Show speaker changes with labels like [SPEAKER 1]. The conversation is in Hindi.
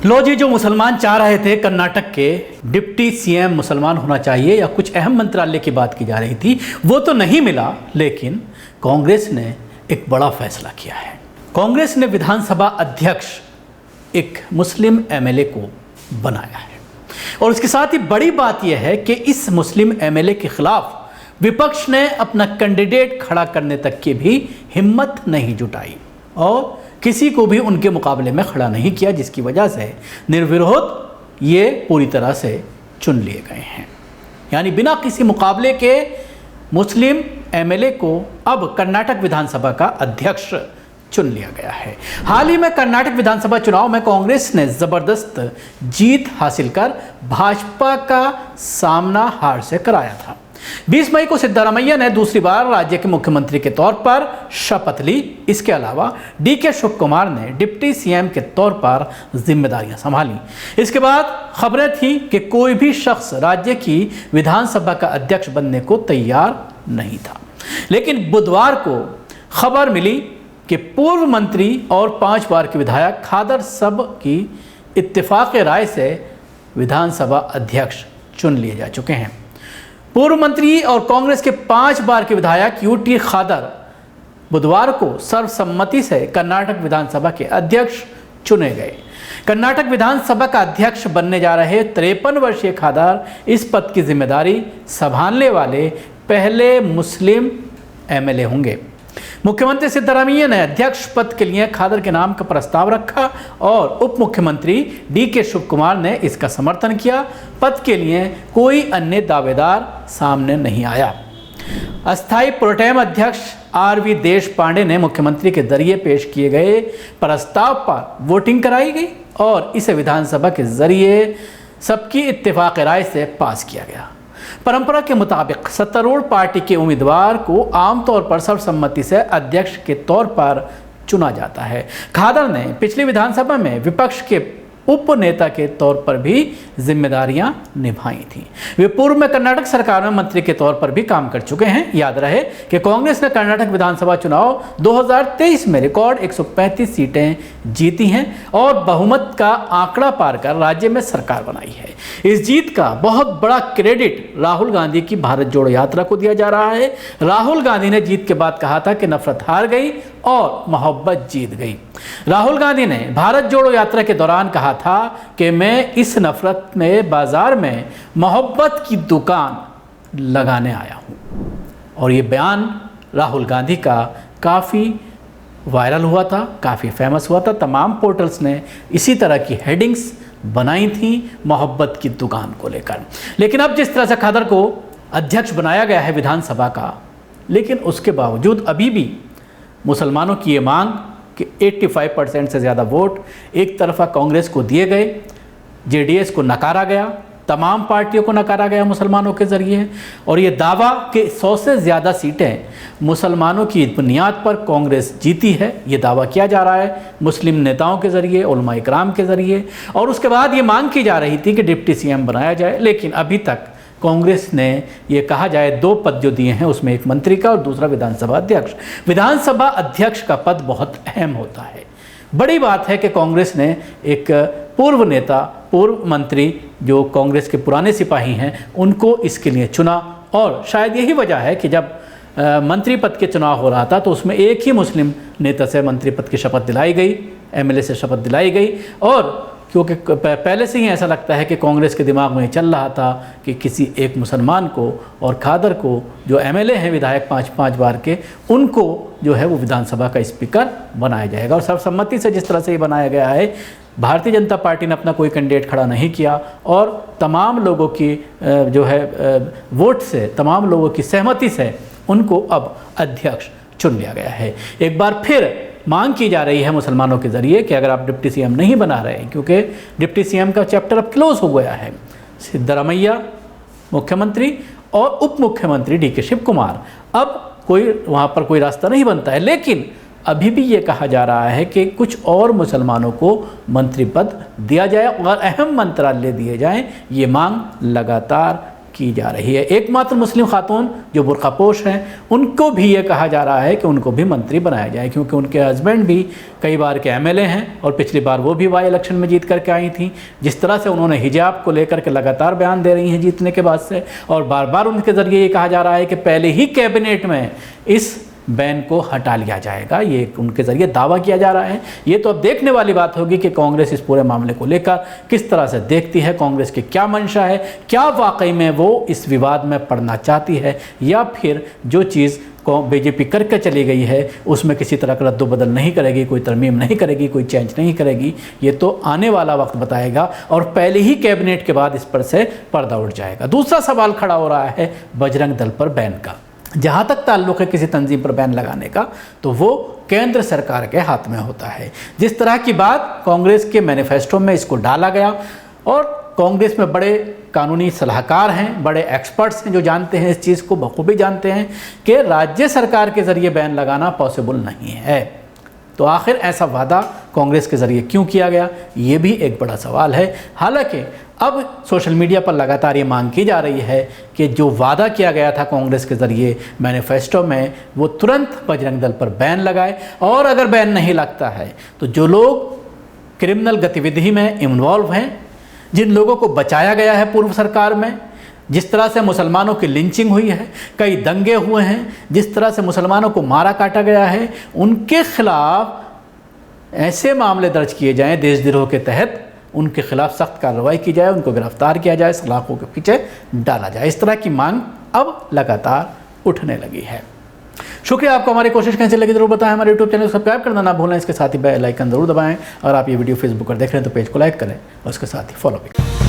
[SPEAKER 1] लो जी, जो मुसलमान चाह रहे थे कर्नाटक के डिप्टी सीएम मुसलमान होना चाहिए या कुछ अहम मंत्रालय की बात की जा रही थी, वो तो नहीं मिला। लेकिन कांग्रेस ने एक बड़ा फैसला किया है। कांग्रेस ने विधानसभा अध्यक्ष एक मुस्लिम एमएलए को बनाया है और इसके साथ ही बड़ी बात यह है कि इस मुस्लिम एमएलए के खिलाफ विपक्ष ने अपना कैंडिडेट खड़ा करने तक की भी हिम्मत नहीं जुटाई और किसी को भी उनके मुकाबले में खड़ा नहीं किया, जिसकी वजह से निर्विरोध ये पूरी तरह से चुन लिए गए हैं। यानी बिना किसी मुकाबले के मुस्लिम एमएलए को अब कर्नाटक विधानसभा का अध्यक्ष चुन लिया गया है। हाल ही में कर्नाटक विधानसभा चुनाव में कांग्रेस ने जबरदस्त जीत हासिल कर भाजपा का सामना हार से कराया था। 20 मई को सिद्धारमैया ने दूसरी बार राज्य के मुख्यमंत्री के तौर पर शपथ ली। इसके अलावा डीके शिव कुमार ने डिप्टी सीएम के तौर पर जिम्मेदारियां संभाली। इसके बाद खबरें थी कि कोई भी शख्स राज्य की विधानसभा का अध्यक्ष बनने को तैयार नहीं था, लेकिन बुधवार को खबर मिली कि पूर्व मंत्री और 5 बार के विधायक खादर सब की इत्तेफाक राय से विधानसभा अध्यक्ष चुन लिए जा चुके हैं। पूर्व मंत्री और कांग्रेस के 5 बार के विधायक यूटी खादर बुधवार को सर्वसम्मति से कर्नाटक विधानसभा के अध्यक्ष चुने गए। कर्नाटक विधानसभा का अध्यक्ष बनने जा रहे 53 वर्षीय खादर इस पद की जिम्मेदारी संभालने वाले पहले मुस्लिम एमएलए होंगे। मुख्यमंत्री सिद्धारमैया ने अध्यक्ष पद के लिए खादर के नाम का प्रस्ताव रखा और उप मुख्यमंत्री डीके शिव कुमार ने इसका समर्थन किया। पद के लिए कोई अन्य दावेदार सामने नहीं आया। अस्थायी प्रोटेम अध्यक्ष आरवी देशपांडे ने मुख्यमंत्री के जरिए पेश किए गए प्रस्ताव पर वोटिंग कराई गई और इसे विधानसभा के जरिए सबकी इत्तेफाक राय से पास किया गया। परंपरा के मुताबिक सत्तारूढ़ पार्टी के उम्मीदवार को आमतौर पर सर्वसम्मति से अध्यक्ष के तौर पर चुना जाता है। खादर ने पिछली विधानसभा में विपक्ष के उप नेता के तौर पर भी जिम्मेदारियां निभाई थी। वे पूर्व में कर्नाटक सरकार में मंत्री के तौर पर भी काम कर चुके हैं। याद रहे कि कांग्रेस ने कर्नाटक विधानसभा चुनाव 2023 में रिकॉर्ड 135 सीटें जीती हैं और बहुमत का आंकड़ा पार कर राज्य में सरकार बनाई है। इस जीत का बहुत बड़ा क्रेडिट राहुल गांधी की भारत जोड़ो यात्रा को दिया जा रहा है। राहुल गांधी ने जीत के बाद कहा था कि नफरत हार गई और मोहब्बत जीत गई। राहुल गांधी ने भारत जोड़ो यात्रा के दौरान कहा था कि मैं इस नफरत में बाजार में मोहब्बत की दुकान लगाने आया हूं। और ये बयान राहुल गांधी का काफ़ी वायरल हुआ था, काफ़ी फेमस हुआ था। तमाम पोर्टल्स ने इसी तरह की हेडिंग्स बनाई थी मोहब्बत की दुकान को लेकर। लेकिन अब जिस तरह से खादर को अध्यक्ष बनाया गया है विधानसभा का, लेकिन उसके बावजूद अभी भी मुसलमानों की ये मांग कि 85% से ज़्यादा वोट एक तरफा कांग्रेस को दिए गए, जेडीएस को नकारा गया, तमाम पार्टियों को नकारा गया मुसलमानों के ज़रिए, और ये दावा कि 100 से ज़्यादा सीटें मुसलमानों की बुनियाद पर कांग्रेस जीती है, ये दावा किया जा रहा है मुस्लिम नेताओं के ज़रिए, उलमा इकराम के ज़रिए। और उसके बाद ये मांग की जा रही थी कि डिप्टी सीएम बनाया जाए, लेकिन अभी तक कांग्रेस ने ये कहा जाए 2 पद जो दिए हैं उसमें एक मंत्री का और दूसरा विधानसभा अध्यक्ष। विधानसभा अध्यक्ष का पद बहुत अहम होता है। बड़ी बात है कि कांग्रेस ने एक पूर्व नेता, पूर्व मंत्री जो कांग्रेस के पुराने सिपाही हैं उनको इसके लिए चुना। और शायद यही वजह है कि जब मंत्री पद के चुनाव हो रहा था तो उसमें एक ही मुस्लिम नेता से मंत्री पद की शपथ दिलाई गई, एमएलए से शपथ दिलाई गई। और क्योंकि पहले से ही ऐसा लगता है कि कांग्रेस के दिमाग में चल रहा था कि किसी एक मुसलमान को और खादर को जो एमएलए हैं विधायक 5 बार के, उनको जो है वो विधानसभा का स्पीकर बनाया जाएगा। और सर्वसम्मति से जिस तरह से ये बनाया गया है, भारतीय जनता पार्टी ने अपना कोई कैंडिडेट खड़ा नहीं किया और तमाम लोगों की जो है वोट से, तमाम लोगों की सहमति से उनको अब अध्यक्ष चुन लिया गया है। एक बार फिर मांग की जा रही है मुसलमानों के ज़रिए कि अगर आप डिप्टी सीएम नहीं बना रहे, क्योंकि डिप्टी सीएम का चैप्टर अब क्लोज हो गया है, सिद्धारमैया मुख्यमंत्री और उप मुख्यमंत्री डीके शिव कुमार, अब कोई वहाँ पर कोई रास्ता नहीं बनता है। लेकिन अभी भी ये कहा जा रहा है कि कुछ और मुसलमानों को मंत्री पद दिया जाए और अहम मंत्रालय दिए जाएं। ये मांग लगातार की जा रही है। एकमात्र मुस्लिम खातून जो बुर्कापोश हैं उनको भी ये कहा जा रहा है कि उनको भी मंत्री बनाया जाए, क्योंकि उनके हस्बैंड भी कई बार के एमएलए हैं और पिछली बार वो भी बाई इलेक्शन में जीत करके आई थी। जिस तरह से उन्होंने हिजाब को लेकर के लगातार बयान दे रही हैं जीतने के बाद से, और बार बार उनके ज़रिए ये कहा जा रहा है कि पहले ही कैबिनेट में इस बैन को हटा लिया जाएगा, ये उनके ज़रिए दावा किया जा रहा है। ये तो अब देखने वाली बात होगी कि कांग्रेस इस पूरे मामले को लेकर किस तरह से देखती है, कांग्रेस की क्या मंशा है, क्या वाकई में वो इस विवाद में पड़ना चाहती है, या फिर जो चीज़ को बीजेपी करके चली गई है उसमें किसी तरह का रद्दोबदल नहीं करेगी, कोई तरमीम नहीं करेगी, कोई चेंज नहीं करेगी। ये तो आने वाला वक्त बताएगा, और पहले ही कैबिनेट के बाद इस पर से पर्दा उठ जाएगा। दूसरा सवाल खड़ा हो रहा है बजरंग दल पर बैन का। जहाँ तक ताल्लुक़ है किसी तंजीम पर बैन लगाने का, तो वो केंद्र सरकार के हाथ में होता है। जिस तरह की बात कांग्रेस के मैनिफेस्टो में इसको डाला गया, और कांग्रेस में बड़े कानूनी सलाहकार हैं, बड़े एक्सपर्ट्स हैं जो जानते हैं इस चीज़ को, बखूबी जानते हैं कि राज्य सरकार के ज़रिए बैन लगाना पॉसिबल नहीं है। तो आखिर ऐसा वादा कांग्रेस के ज़रिए क्यों किया गया, ये भी एक बड़ा सवाल है। हालांकि अब सोशल मीडिया पर लगातार ये मांग की जा रही है कि जो वादा किया गया था कांग्रेस के ज़रिए मैनिफेस्टो में, वो तुरंत बजरंग दल पर बैन लगाए, और अगर बैन नहीं लगता है तो जो लोग क्रिमिनल गतिविधि में इन्वॉल्व हैं, जिन लोगों को बचाया गया है पूर्व सरकार में, जिस तरह से मुसलमानों की लिंचिंग हुई है, कई दंगे हुए हैं, जिस तरह से मुसलमानों को मारा काटा गया है, उनके खिलाफ ऐसे मामले दर्ज किए जाएं देशद्रोह के तहत, उनके खिलाफ सख्त कार्रवाई की जाए, उनको गिरफ्तार किया जाए, सलाखों के पीछे डाला जाए। इस तरह की मांग अब लगातार उठने लगी है। शुक्रिया, आपको हमारी कोशिश कैसे लगी जरूर बताएं। हमारे यूट्यूब चैनल को सब्सक्राइब करना ना भूलें, इसके साथ ही बेल आइकन जरूर दबाएं, और आप ये वीडियो फेसबुक पर देख रहे हैं तो पेज को लाइक करें और उसके साथ ही फॉलो भी करें।